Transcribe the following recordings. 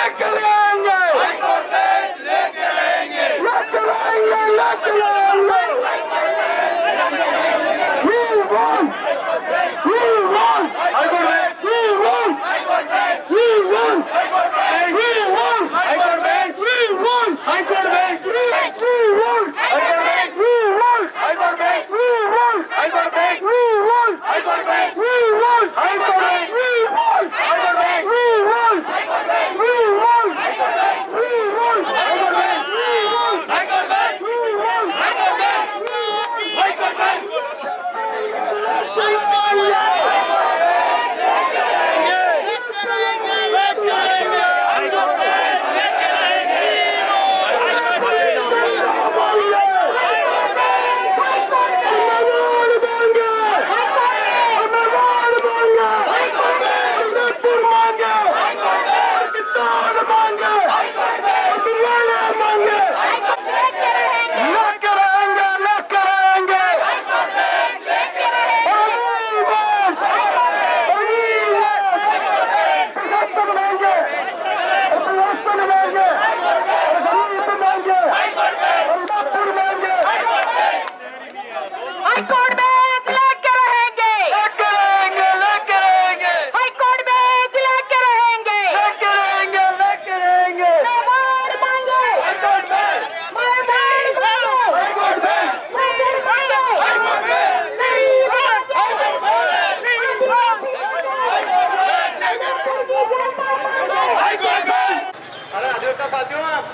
लेके रहेंगे, high court bench लेके रहेंगे, लेके रहेंगे, लेके रहेंगे। We want, we want, high court bench, we want, high court bench, we want, high court bench, we want, high court bench, we want, high court bench, we want, high court bench, we want, high court bench, we want, high court bench, we want, high court bench, we want, high court bench, we want, high court bench, we want, high court bench, we want, high court bench, we want, high court bench, we want, high court bench, we want, high court bench, high court bench.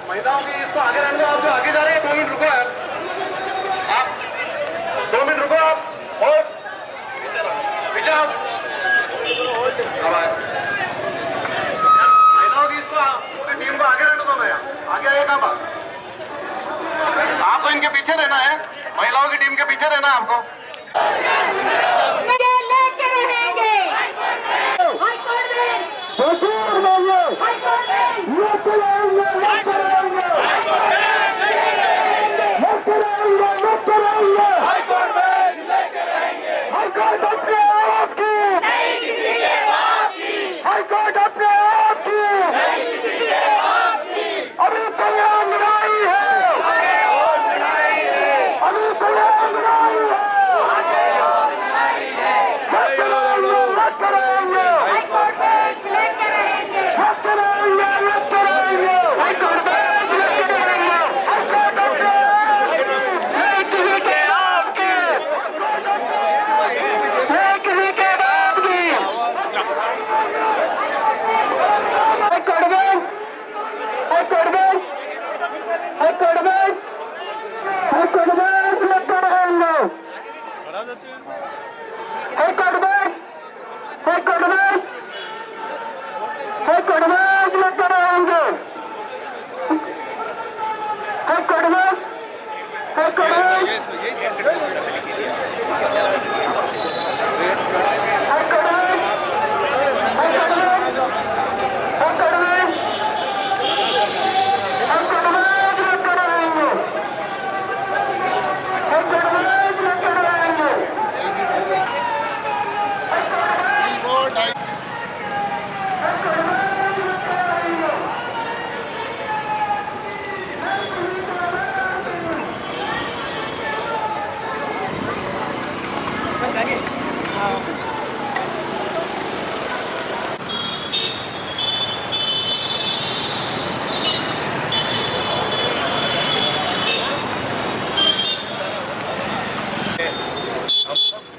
महिलाओं की इसको आगे रहने दो। आप जो आगे जा रहे हैं 2 मिनट रुको यार, आप 2 मिनट रुको आप, और पीछे आप महिलाओं की इसको पूरी टीम को आगे रहने दो ना यार, आगे आइए। कहाँ बात, आपको इनके पीछे रहना है, महिलाओं की टीम के पीछे रहना है आपको।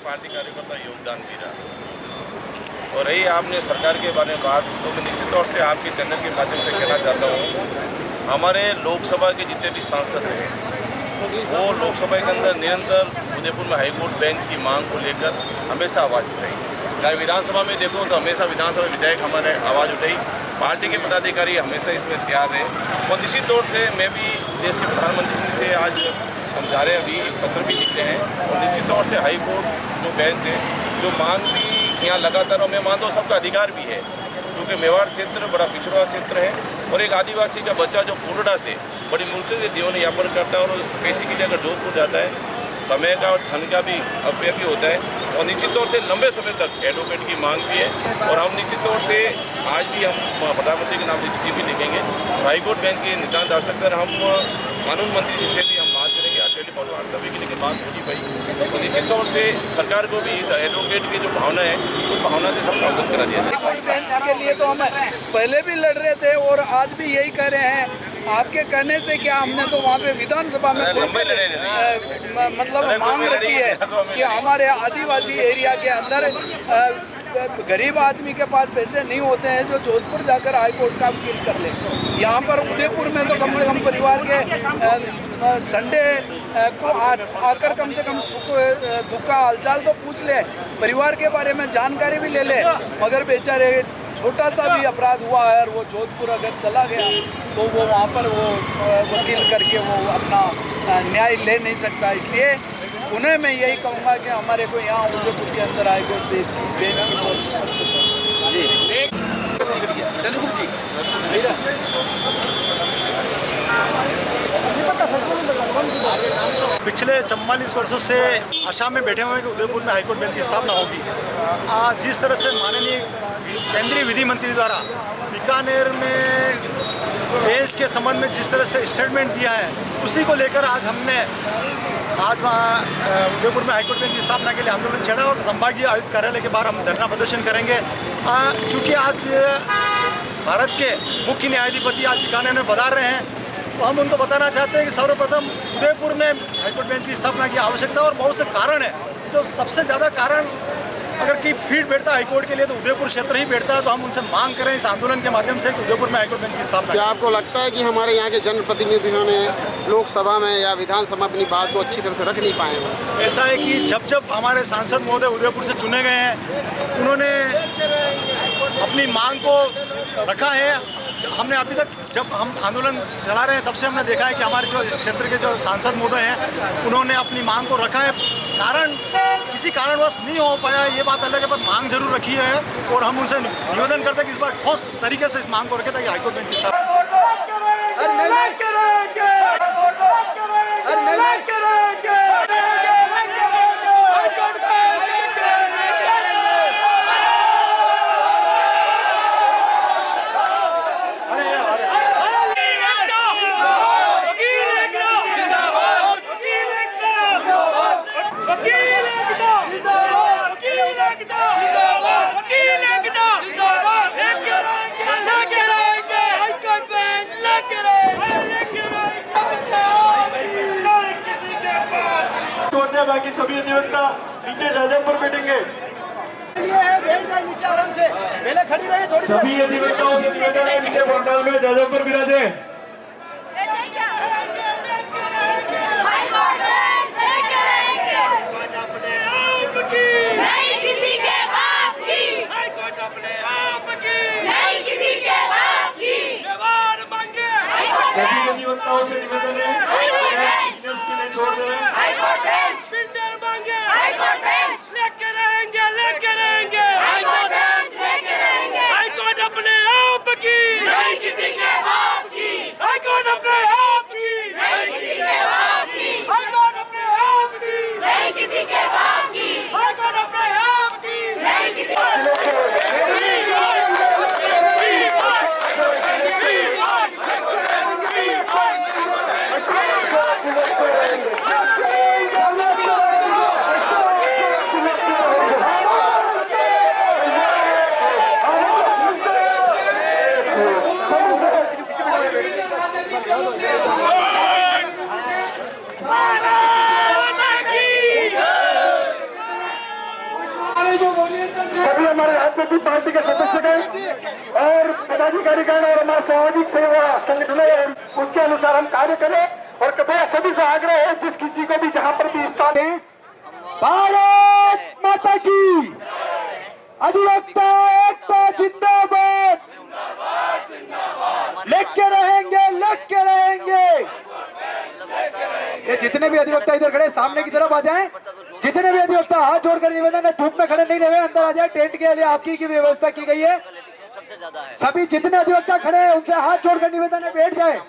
पार्टी कार्यकर्ता योगदान भी रहा। और रही आपने सरकार के बारे में बात, तो मैं निश्चित तौर से आपके चैनल के माध्यम से कहना चाहता हूँ, हमारे लोकसभा के जितने भी सांसद हैं वो लोकसभा के अंदर निरंतर उदयपुर में हाईकोर्ट बेंच की मांग को लेकर हमेशा आवाज़ उठाई। चाहे विधानसभा में देखो तो हमेशा विधानसभा विधायक हमारे आवाज़ उठाई, पार्टी के पदाधिकारी हमेशा इसमें तैयार रहे। और निश्चित तौर से मैं भी देश के प्रधानमंत्री जी से आज हम जा रहे हैं, अभी पत्र भी लिख रहे हैं। और निश्चित तौर से हाईकोर्ट जो बेंच है, जो मांग भी यहाँ लगातार, और मैं मानता हूँ सबका अधिकार भी है, क्योंकि मेवाड़ क्षेत्र बड़ा पिछड़ा क्षेत्र है और एक आदिवासी का बच्चा जो कोटड़ा से बड़ी मुश्किल से जीवन यापन करता है और पेशी के लिए अगर जोधपुर जाता है, समय का और धन का भी अपव्यय भी होता है। और निश्चित तौर से लंबे समय तक एडवोकेट की मांग की है और हम निश्चित तौर से आज भी हम प्रधानमंत्री के नाम से चिट्ठी भी लिखेंगे। हाईकोर्ट बेंच के नितान्त आवश्यक कर हम कानून मंत्री जी से भी हम बात करेंगे। आज टेलीफोन वार्ता भी के लिए बात होगी भाई, तो निश्चित तौर से सरकार को भी इस एडवोकेट की जो भावना है उस भावना से सब अवगत करा दिया जाए। हाईकोर्ट बेंच के लिए तो हम पहले भी लड़ रहे थे और आज भी यही कह रहे हैं। आपके कहने से क्या, हमने तो वहाँ पे विधानसभा में मतलब मांग रखी है कि हमारे आदिवासी एरिया के अंदर गरीब आदमी के पास पैसे नहीं होते हैं जो जोधपुर जाकर हाईकोर्ट का वकील कर ले। यहाँ पर उदयपुर में तो कम से कम परिवार के संडे को आकर कम से कम सुख दुख का हालचाल तो पूछ ले, परिवार के बारे में जानकारी भी ले ले। मगर बेचारे छोटा सा भी अपराध हुआ है और वो जोधपुर अगर चला गया तो वो वहाँ पर वो वकील करके वो अपना न्याय ले नहीं सकता। इसलिए उन्हें मैं यही कहूँगा कि हमारे को यहाँ उदयपुर के अंदर हाईकोर्ट बेंच की बहुत सख्त पिछले 44 वर्षों से आशा में बैठे हुए हैं कि उदयपुर में हाईकोर्ट बेंच की स्थापना होगी। जिस तरह से माननीय केंद्रीय विधि मंत्री द्वारा बीकानेर में बेंच के संबंध में जिस तरह से स्टेटमेंट दिया है, उसी को लेकर आज हमने वहाँ उदयपुर में हाईकोर्ट बेंच की स्थापना के लिए आंदोलन छेड़ा और संभागीय आयुक्त कार्यालय के बाहर हम धरना प्रदर्शन करेंगे। चूँकि आज भारत के मुख्य न्यायाधिपति आज बीकानेर में पधार रहे हैं, तो हम उनको बताना चाहते हैं कि सर्वप्रथम उदयपुर में हाईकोर्ट बेंच की स्थापना की आवश्यकता और बहुत से कारण है। जो सबसे ज़्यादा कारण अगर की फीड बैठता है हाईकोर्ट के लिए तो उदयपुर क्षेत्र ही बैठता है। तो हम उनसे मांग करें इस आंदोलन के माध्यम से कि उदयपुर में हाईकोर्ट बेंच की स्थापना। क्या आपको लगता है कि हमारे यहाँ के जनप्रतिनिधियों ने लोकसभा में या विधानसभा अपनी बात को अच्छी तरह से रख नहीं पाए हैं? ऐसा है कि जब जब हमारे सांसद महोदय उदयपुर से चुने गए हैं, उन्होंने अपनी मांग को रखा है। हमने अभी तक जब हम आंदोलन चला रहे हैं तब से हमने देखा है कि हमारे जो क्षेत्र के जो सांसद महोदय हैं उन्होंने अपनी मांग को रखा है। कारण किसी कारणवश नहीं हो पाया ये बात अलग है, पर मांग जरूर रखी है और हम उनसे निवेदन करते हैं कि इस बार ठोस तरीके से इस मांग को रखें ताकि हाईकोर्ट बेंच की स्थापना। बाकी सभी अधिवक्ता नीचे जाजम पर बैठेंगे। पहले खड़ी रहे थोड़ी। सभी अधिवक्ताओं से निवेदन है नीचे पंडाल में जाजम पर विराजे। सभी अधिवक्ताओं से निवेदन है बिजनेस के लिए छोड़ दे। सभी हमारे राजनीतिक पार्टी के सदस्यगण और पदाधिकारीगण और हमारे सामाजिक सेवा संगठनों और उसके अनुसार हम कार्य करें और कृपया सभी से आग्रह है जिस किसी को भी जहां पर भी स्थान है। भारत माता की अधिवक्ता एकता जिंदाबाद। लेके रहेंगे लेके रहेंगे। ये जितने भी अधिवक्ता इधर खड़े सामने की तरफ आ जाएं। जितने भी अधिवक्ता हाथ जोड़कर निवेदन है, धूप में खड़े नहीं रहे, अंदर आ जाए। टेंट के लिए आपकी की व्यवस्था की गई है। सभी जितने अधिवक्ता खड़े हैं उनसे हाथ जोड़कर निवेदन है बैठ जाए।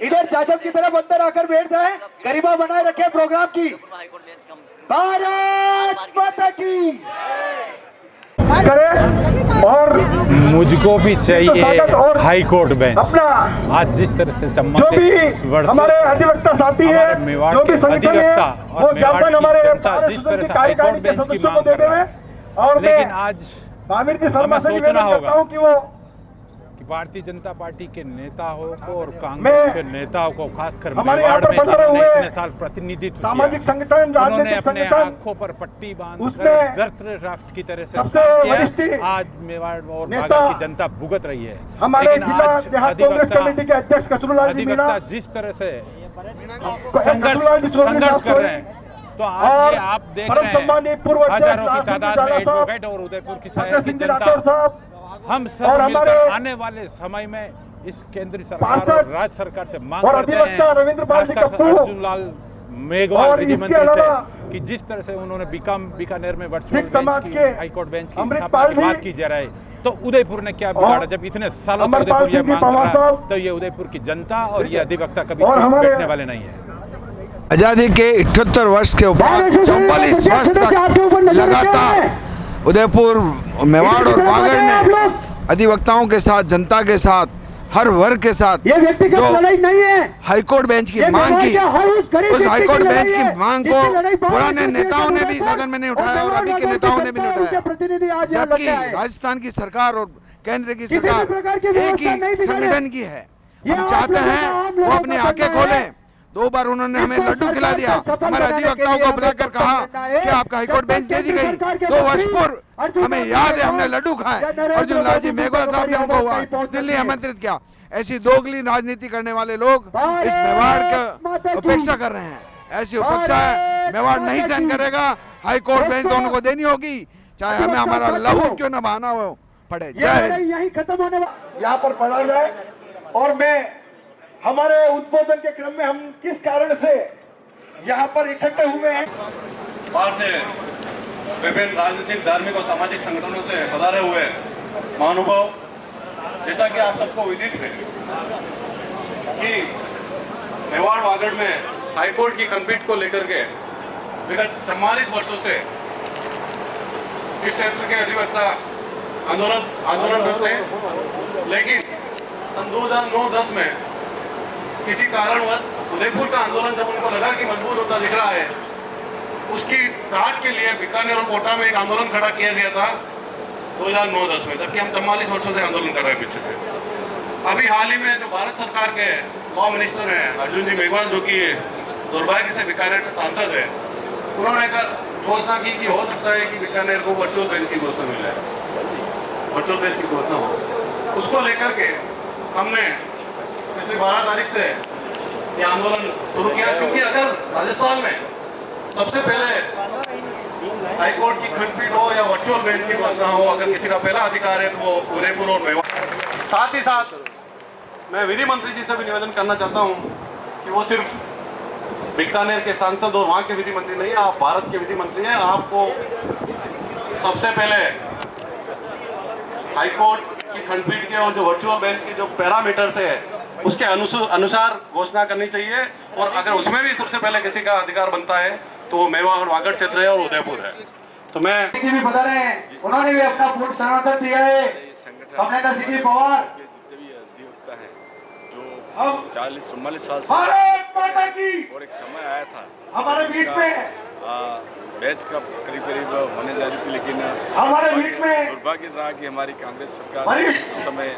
इधर जाजम की तरफ अंदर आकर बैठ जाए। गरिमा बनाए रखे प्रोग्राम की। भारत माता की करें। और मुझको भी चाहिए हाई कोर्ट बेंच। अपना आज जिस तरह से जो भी हमारे अधिवक्ता साथी है, जो भी संगठन है, वो ज्ञापन हमारे जिस तरह से हाई कोर्ट कार्यकारिणी के बेंच की सदस्यों को मांग दे कर रहा दें। है, और लेकिन मैं आज महावीर जी शर्मा से हमें निवेदन सोचना करता होगा हूं कि वो कि भारतीय जनता पार्टी के नेताओं को और मैं कांग्रेस के नेताओं को खासकर हमारे मेवाड़ यहाँ में पर बना जिन्होंने हुए इतने साल प्रतिनिधित्व किया, सामाजिक संगठन, उन्होंने राजनीतिक अपने संगठन, आंखों पर पट्टी बांध उसमें कर धरती राष्ट्र की तरह से सबसे काम किया। वरिष्ठ आज मेवाड़ और नेता बागल की जनता भुगत रही है। हमारे लेकिन जिला आज देहात कांग्रेस कमेटी के अध्यक्ष कसरूलाल जी मीणा, अधिवक्ता जिस तरह से कसरूलाल जी चौधरी संघर्ष साहब कर रहे हैं, तो आज और ये आप देख परम रहे सम्मानीय हैं पूर्व अध्यक्ष हजारों की लाल सिंह तादाद में जाला साहब, एडवोकेट और उदयपुर की शहर भगत की सिंह जी राठौर जनता, साहब हम और सब मिलकर हमारे आने वाले समय में इस केंद्रीय सरकार पार्षद और राज्य सरकार से मांग और करते अधिवक्ता हैं, रविंद्र पाल सिंह खासकर कप्पू अर्जुन लाल मेघवाल और विधि इसके मंत्री अलावा से कि जिस तरह से उन्होंने बीकानेर में सिख समाज वर्चुअल के हाईकोर्ट बेंच की अमृतपाल स्थापना की जी बात की जा रही है, तो उदयपुर ने क्या बिगाड़ा? जब इतने सालों से अमरपाल उदयपुर ये सिंह जी मांग कर पवार रहा है, साहब तो ये उदयपुर की जनता और ये अधिवक्ता कभी और चुप हमारे बैठने वाले नहीं है। आज़ादी के 78 वर्ष के बाद 44 वर्ष तक लगातार उदयपुर, मेवाड़ और बागड़ ने अधिवक्ताओं के साथ, जनता के साथ, हर वर्ग के साथ ये व्यक्तिगत जो लड़ाई नहीं है। हाईकोर्ट बेंच की ये मांग की, उस उस हाईकोर्ट बेंच की लड़ाई मांग है, को जिसकी लड़ाई बहुत पुराने अच्छी नेताओं ने है, भी सदन में नहीं उठाया और अभी के नेताओं ने भी नहीं उठाया, जबकि राजस्थान की सरकार और केंद्र की सरकार एक ही संगठन की है। हम चाहते हैं वो अपनी आंखें खोलें। 2 बार उन्होंने हमें लड्डू खिला दिया, हमारे अधिवक्ताओं को बुलाकर कहा कि आपका हाईकोर्ट बेंच दे दी गई। 2 वर्ष पूर्व हमें याद है, हमने लड्डू खाए। अर्जुन लाल जी मेघवाल साहब ने उनको दिल्ली आमंत्रित किया। ऐसी दोगली राजनीति करने वाले लोग इस मेवाड़ का उपेक्षा कर रहे हैं। ऐसी उपेक्षा मेवाड़ नहीं सहन करेगा। हाईकोर्ट बेंच दोनों को देनी होगी, चाहे हमें हमारा लहू क्यों न बहाना हो पड़े। जय हिंद। यही खत्म होने वाला। यहाँ पर पधार जाए। और मैं हमारे उद्बोधन के क्रम में हम किस कारण से यहाँ पर इकट्ठे हुए हैं, बाहर से विभिन्न राजनीतिक, धार्मिक और सामाजिक संगठनों से पधारे हुए महानुभाव, जैसा कि आप सबको विदित है कि मेवाड़ बागड़ में हाईकोर्ट की कन्फिट को लेकर के विगत 44 वर्षों से इस क्षेत्र के अधिवक्ता आंदोलनरत हैं। लेकिन सन 2009-10 में किसी कारणवश उदयपुर का आंदोलन जब उनको लगा कि मजबूत होता दिख रहा है, उसकी काट के लिए बीकानेर और कोटा में एक आंदोलन खड़ा किया गया था 2009-10 में, जबकि हम 44 वर्षों से आंदोलन कर रहे हैं पीछे से। अभी हाल ही में जो भारत सरकार के लॉ मिनिस्टर हैं अर्जुन जी मेघवाल, जो कि दुर्भाग्य से बीकानेर से सांसद है, उन्होंने घोषणा की कि हो सकता है कि बीकानेर को वर्चुअल बेंच की घोषणा मिल जाए, वर्चुअल बेंच की घोषणा हो। उसको लेकर के हमने पिछली 12 तारीख से ये आंदोलन शुरू किया, क्योंकि अगर राजस्थान में सबसे पहले हाईकोर्ट की खंडपीठ हो या वर्चुअल बेंच की घोषणा हो, अगर किसी का पहला अधिकार है तो वो उदयपुर और मेवाड़। साथ ही साथ मैं विधि मंत्री जी से भी निवेदन करना चाहता हूँ कि वो सिर्फ बीकानेर के सांसद और वहाँ के विधि मंत्री नहीं, आप भारत के विधि मंत्री हैं। आपको सबसे पहले हाईकोर्ट की खंडपीठ के और जो वर्चुअल बेंच की जो पैरामीटर्स है उसके अनुसार घोषणा करनी चाहिए, और अगर उसमें भी सबसे पहले किसी का अधिकार बनता है तो वो मेवाड़ और बागड़ क्षेत्र है और उदयपुर है। तो मैं भी बता रहे हैं, उन्होंने भी अपना पूर्ण समर्थन दिया है। अपने सिटी पवार जितने भी अधिवक्ता हैं जो हम 40-44 साल भारत माता की, और एक समय आया था हमारे बीच में बैच का करीब होने जा रही थी, लेकिन हमारे बीच में दुर्भाग्य रहा कि हमारी कांग्रेस सरकार उस समय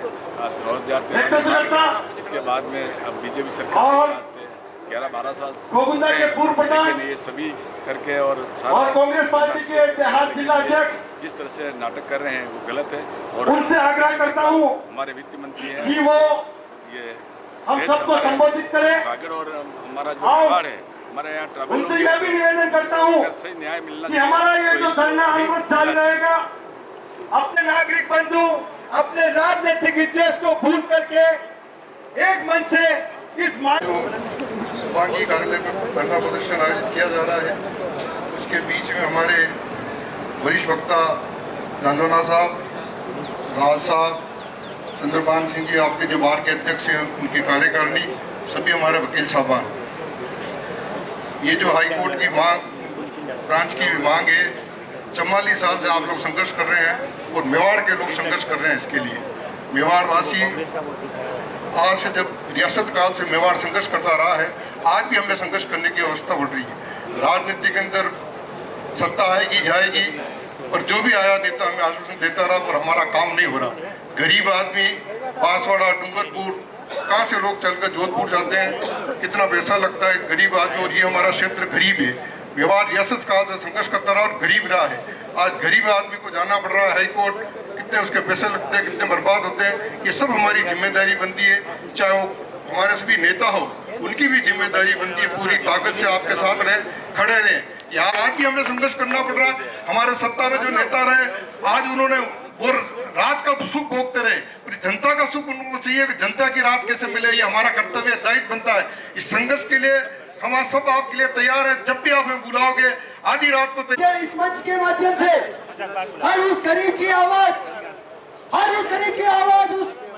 2013 इसके बाद में अब बीजेपी सरकार 11-12 साल लेकिन ये सभी करके और कांग्रेस पार्टी के देहात जिला अध्यक्ष जिस तरह से नाटक कर रहे हैं वो गलत है। और उनसे आग्रह करता हूँ हमारे वित्त मंत्री हैं कि वो ये हम सबको संबोधित करें। बागड़ और हमारा जो मेवाड़ है, हमारे यहाँ ट्रैवल उनसे यह भी निवेदन करता हूँ सही न्याय मिलना कि हमारा ये जो धरना अनवरत जारी रहेगा, अपने नागरिक बंधु, अपने राजनीतिक विद्वेष को भूल करके एक मन से इस बाकी कार्यालय में धरना प्रदर्शन आयोजित किया जा रहा है। उसके बीच में हमारे वरिष्ठ वक्ता नांदोना साहब, राज साहब, चंद्रपाल सिंह जी, आपके जो बार के अध्यक्ष हैं, उनकी कार्यकारिणी, सभी हमारे वकील साहबान, ये जो हाईकोर्ट की मांग ब्रांच की मांग है। 44 साल से आप लोग संघर्ष कर रहे हैं और मेवाड़ के लोग संघर्ष कर रहे हैं इसके लिए। मेवाड़ वासी आज से जब रियासत काल से मेवाड़ संघर्ष करता रहा है, आज भी हमें संघर्ष करने की अवस्था बढ़ रही है। राजनीति के अंदर सत्ता आएगी जाएगी, पर जो भी आया नेता हमें आश्वासन देता रहा, पर हमारा काम नहीं हो रहा। गरीब आदमी बांसवाड़ा, डूंगरपुर, कहाँ से लोग चलकर जोधपुर जाते हैं, कितना पैसा लगता है गरीब आदमी। और ये हमारा क्षेत्र गरीब है। मेवाड़ रियासत काल से संघर्ष करता रहा और गरीब रहा है। आज गरीब आदमी को जाना पड़ रहा है हाई कोर्ट, कितने उसके पैसे लगते हैं, कितने बर्बाद होते हैं। ये सब हमारी जिम्मेदारी बनती है, चाहे वो हमारे से भी नेता हो, उनकी भी जिम्मेदारी बनती है पूरी ताकत से आपके साथ रहे, खड़े रहे। यहाँ आज भी हमें संघर्ष करना पड़ रहा है। हमारे सत्ता में जो नेता रहे, आज उन्होंने वो राज का सुख भोगते रहे, जनता का सुख उनको चाहिए कि जनता की रात कैसे मिले। ये हमारा कर्तव्य दायित्व बनता है। इस संघर्ष के लिए हम सब आपके लिए तैयार है। जब भी आप हमें बुलाओगे आधी रात को इस मंच के माध्यम से हर उस गरीब की आवाज, हर उस गरीब की आवाज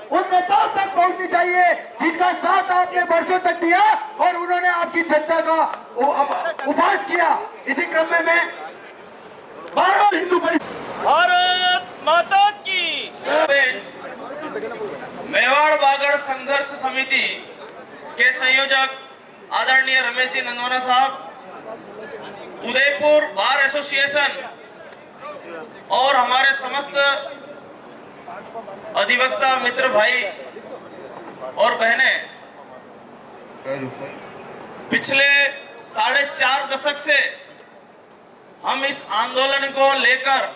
उन नेताओं तक पहुंचनी चाहिए जिनका साथ आपने वर्षों तक दिया और उन्होंने आपकी जनता का उपहास किया। इसी क्रम में मैं हिंदू भारत माता की मेवाड़ बागड़ संघर्ष समिति के संयोजक आदरणीय रमेश जी नंदवाना साहब, उदयपुर बार एसोसिएशन और हमारे समस्त अधिवक्ता मित्र भाई और बहनें, पिछले 4.5 दशक से हम इस आंदोलन को लेकर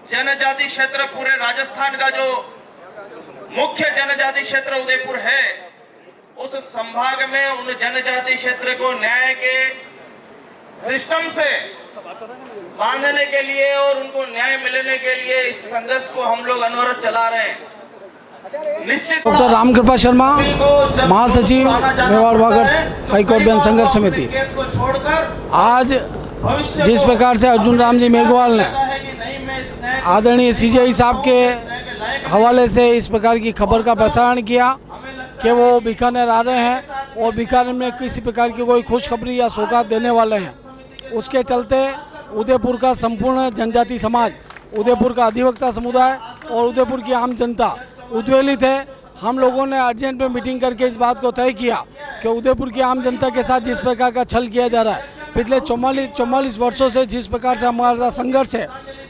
जनजाति क्षेत्र, पूरे राजस्थान का जो मुख्य जनजाति क्षेत्र उदयपुर है, उस संभाग में उन जनजाति क्षेत्र को न्याय के सिस्टम से बांधने के लिए और उनको न्याय मिलने के लिए इस संघर्ष को हम लोग अनवरत चला रहे हैं। निश्चित डॉक्टर रामकृपा शर्मा, महासचिव मेवाड़ बागड़ हाईकोर्ट बेंच संघर्ष समिति। आज जिस प्रकार से अर्जुन राम जी मेघवाल ने आदरणीय सीजेआई साहब के हवाले से इस प्रकार की खबर का प्रसारण किया कि वो बीकानेर आ रहे हैं और बीकानेर में किसी प्रकार की कोई खुशखबरी या सौगात देने वाले हैं, उसके चलते उदयपुर का संपूर्ण जनजाति समाज, उदयपुर का अधिवक्ता समुदाय और उदयपुर की आम जनता उद्वेलित है। हम लोगों ने अर्जेंट में मीटिंग करके इस बात को तय किया कि उदयपुर की आम जनता के साथ जिस प्रकार का छल किया जा रहा है, पिछले 44 वर्षों से जिस प्रकार से हमारा संघर्ष है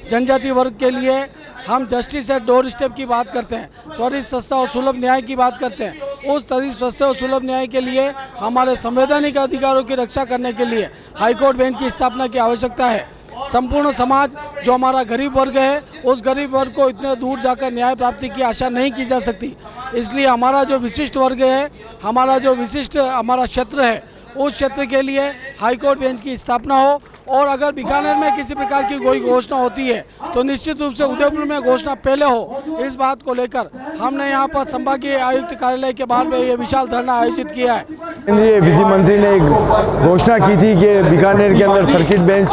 जनजाति वर्ग के लिए, हम जस्टिस एट डोर स्टेप की बात करते हैं, त्वरित सस्ता और सुलभ न्याय की बात करते हैं। उस त्वरित सस्ते और सुलभ न्याय के लिए हमारे संवैधानिक अधिकारों की रक्षा करने के लिए हाईकोर्ट बेंच की स्थापना की आवश्यकता है। संपूर्ण समाज जो हमारा गरीब वर्ग है, उस गरीब वर्ग को इतने दूर जाकर न्याय प्राप्ति की आशा नहीं की जा सकती। इसलिए हमारा जो विशिष्ट वर्ग है, हमारा जो विशिष्ट हमारा क्षेत्र है, उस क्षेत्र के लिए हाईकोर्ट बेंच की स्थापना हो। और अगर बीकानेर में किसी प्रकार की कोई घोषणा होती है तो निश्चित रूप से उदयपुर में घोषणा पहले हो। इस बात को लेकर हमने यहाँ पर संभागीय आयुक्त कार्यालय के बाहर में ये विशाल धरना आयोजित किया है। केंद्रीय विधि मंत्री ने एक घोषणा की थी कि बीकानेर के अंदर सर्किट बेंच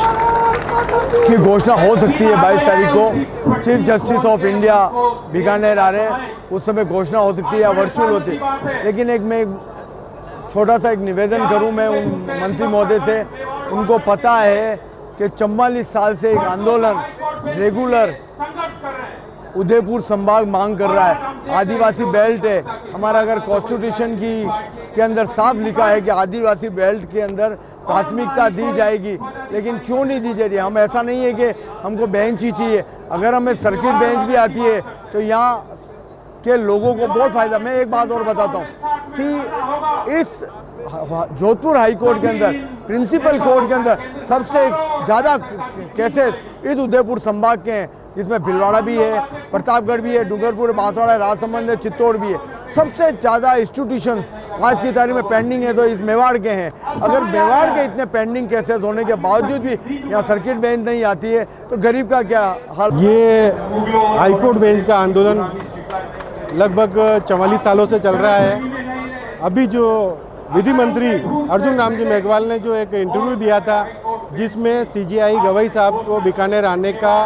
की घोषणा हो सकती है 22 तारीख को। Chief justice of India Bikaner आ रहे हैं, उस समय घोषणा हो सकती है या वर्चुअल होती है। लेकिन मैं छोटा सा एक निवेदन करूं मैं उन मंत्री महोदय से, उनको पता है कि 44 साल से एक आंदोलन रेगुलर उदयपुर संभाग मांग कर रहा है। आदिवासी बेल्ट है हमारा, अगर कॉन्स्टिट्यूशन के अंदर साफ लिखा है कि आदिवासी बेल्ट के अंदर प्राथमिकता दी जाएगी, लेकिन क्यों नहीं दी जा रही है? हम ऐसा नहीं है कि हमको बेंच ही चाहिए, अगर हमें सर्किट बेंच भी आती है तो यहाँ के लोगों को बहुत फायदा। मैं एक बात और बताता हूँ कि इस जोधपुर हाई कोर्ट के अंदर, प्रिंसिपल कोर्ट के अंदर सबसे ज़्यादा केसेस इस उदयपुर संभाग के हैं, जिसमें भिलवाड़ा भी है, प्रतापगढ़ भी है, डूंगरपुर, बांसवाड़ा, राजसमंद है, चित्तौड़ भी है। सबसे ज़्यादा इंस्टीट्यूशंस आज की तारीख में पेंडिंग है तो इस मेवाड़ के हैं। अगर मेवाड़ के इतने पेंडिंग केसेस होने के बावजूद भी यहाँ सर्किट बेंच नहीं आती है तो गरीब का क्या हाल? ये हाईकोर्ट बेंच का आंदोलन लगभग 44 सालों से चल रहा है। अभी जो विधि मंत्री अर्जुन राम जी मेघवाल ने जो एक इंटरव्यू दिया था, जिसमें सीजेआई गवई साहब को बीकानेर आने का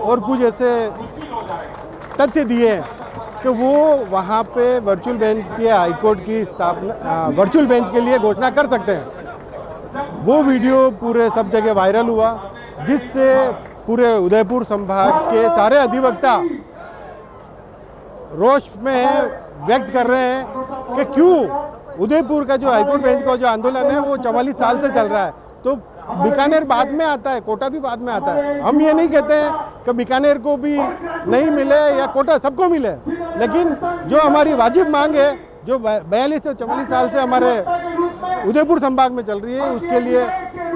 और कुछ ऐसे तथ्य दिए कि वो वहाँ पे वर्चुअल बेंच के हाईकोर्ट की स्थापना, वर्चुअल बेंच के लिए घोषणा कर सकते हैं। वो वीडियो पूरे सब जगह वायरल हुआ, जिससे पूरे उदयपुर संभाग के सारे अधिवक्ता रोष में व्यक्त कर रहे हैं कि क्यों उदयपुर का जो हाईकोर्ट बेंच का जो आंदोलन है वो 44 साल से चल रहा है, तो बीकानेर बाद में आता है, कोटा भी बाद में आता है। हम ये नहीं कहते हैं कि बीकानेर को भी नहीं मिले या कोटा सबको मिले, लेकिन जो हमारी वाजिब मांग है जो 42 से 44 साल से हमारे उदयपुर संभाग में चल रही है, उसके लिए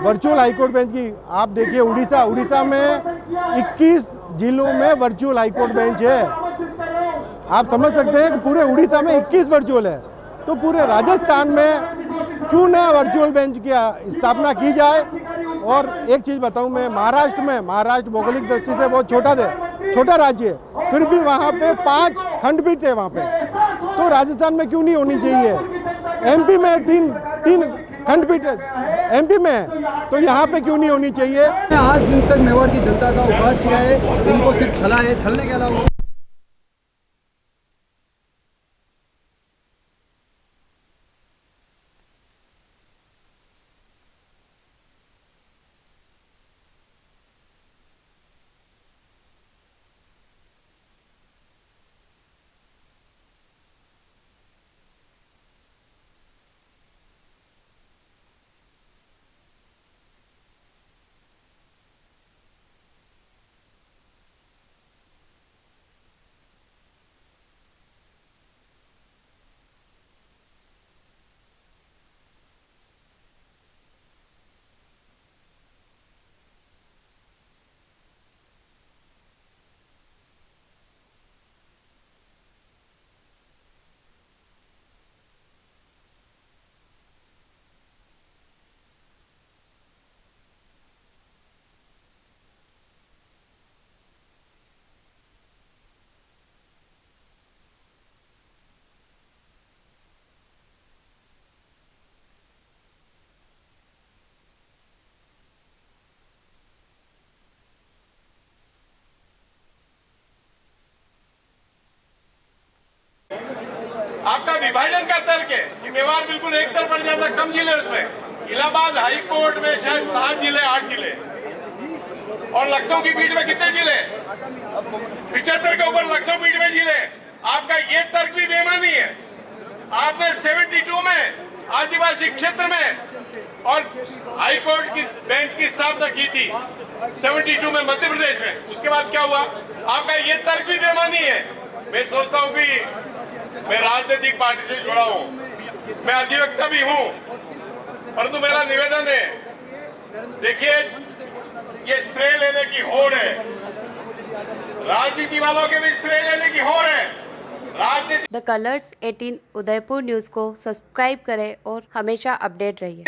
वर्चुअल हाईकोर्ट बेंच की आप देखिए उड़ीसा में 21 जिलों में वर्चुअल हाईकोर्ट बेंच है। आप समझ सकते हैं कि पूरे उड़ीसा में 21 वर्चुअल है, तो पूरे राजस्थान में क्यों ना वर्चुअल बेंच की स्थापना की जाए। और एक चीज़ बताऊं मैं, महाराष्ट्र भौगोलिक दृष्टि से बहुत छोटा राज्य है, फिर भी वहाँ पे 5 खंडपीठ है वहाँ पे, तो राजस्थान में क्यों नहीं होनी चाहिए। एमपी में तीन खंडपीठ एमपी में है, तो यहाँ पे क्यों नहीं होनी चाहिए। आज दिन तक मेवाड़ की जनता का उपवास किया है, उनको सिर्फ छला है, छलने के अलावा आपका विभाजन का तर्क है कि मेवाड़ बिल्कुल एक तरफ पड़ जाता, कम जिले उसमें। इलाहाबाद हाई कोर्ट में शायद 7 जिले 8 जिले, और लखनऊ की पीठ में कितने जिले? 75 के ऊपर लखनऊ पीठ में जिले। आपका ये तर्क भी बेईमानी है। आपने 72 में आदिवासी क्षेत्र में और हाई कोर्ट की बेंच की स्थापना की थी 72 में मध्य प्रदेश में। उसके बाद क्या हुआ? आपका ये तर्क भी बेईमानी है। मैं सोचता हूँ कि मैं राजनीतिक पार्टी से जुड़ा हूँ, मैं अधिवक्ता भी हूँ, परंतु मेरा निवेदन है, देखिए ये श्रेय लेने की होड़ है, राजनीति वालों के भी श्रेय लेने की होड़ है। राजनीति द कलर्स 18 उदयपुर न्यूज को सब्सक्राइब करें और हमेशा अपडेट रहिए।